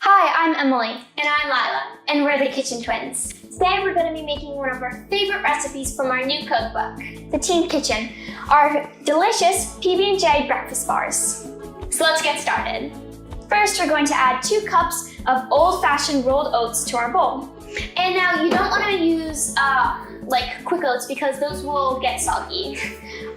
Hi, I'm Emily. And I'm Lila. And we're the Kitchen Twins. Today we're going to be making one of our favorite recipes from our new cookbook, The Teen Kitchen, our delicious PB&J Breakfast Bars. So let's get started. First, we're going to add 2 cups of old-fashioned rolled oats to our bowl. And now you don't want to use like quick oats because those will get soggy.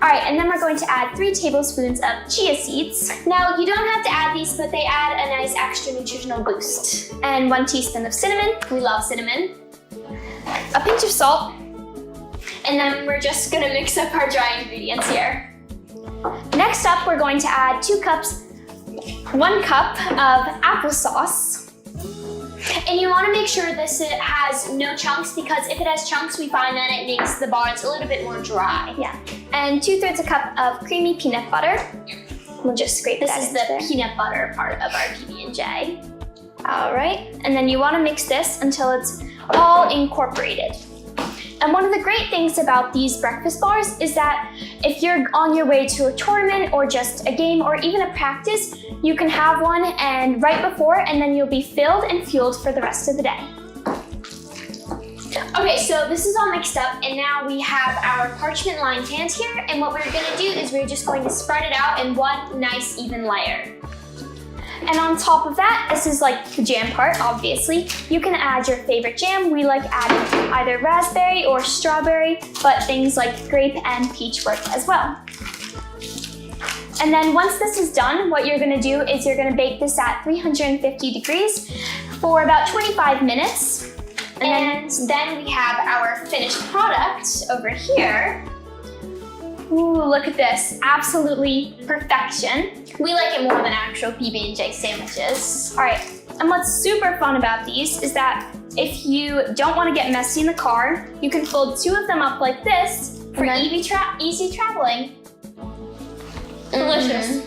All right, and then we're going to add 3 tablespoons of chia seeds. Now you don't have to add these, but they add a nice extra nutritional boost. And 1 teaspoon of cinnamon. We love cinnamon. A pinch of salt. And then we're just gonna mix up our dry ingredients here. Next up, we're going to add 1 cup of applesauce. And you want to make sure this has no chunks, because if it has chunks, we find that it makes the bars a little bit more dry. Yeah. And 2/3 a cup of creamy peanut butter. We'll just scrape that This is the peanut butter part of our PB&J. All right, and then you want to mix this until it's all incorporated. And one of the great things about these breakfast bars is that if you're on your way to a tournament or just a game or even a practice, you can have one and right before, and then you'll be filled and fueled for the rest of the day. Okay, so this is all mixed up, and now we have our parchment lined pans here, and what we're gonna do is we're just going to spread it out in one nice even layer. And on top of that, this is like the jam part, obviously. You can add your favorite jam. We like adding either raspberry or strawberry, but things like grape and peach work as well. And then once this is done, what you're gonna do is you're gonna bake this at 350 degrees for about 25 minutes. And then we have our finished product over here. Ooh, look at this, absolutely perfection. We like it more than actual PB&J sandwiches. All right, and what's super fun about these is that if you don't want to get messy in the car, you can fold 2 of them up like this for easy traveling. Delicious.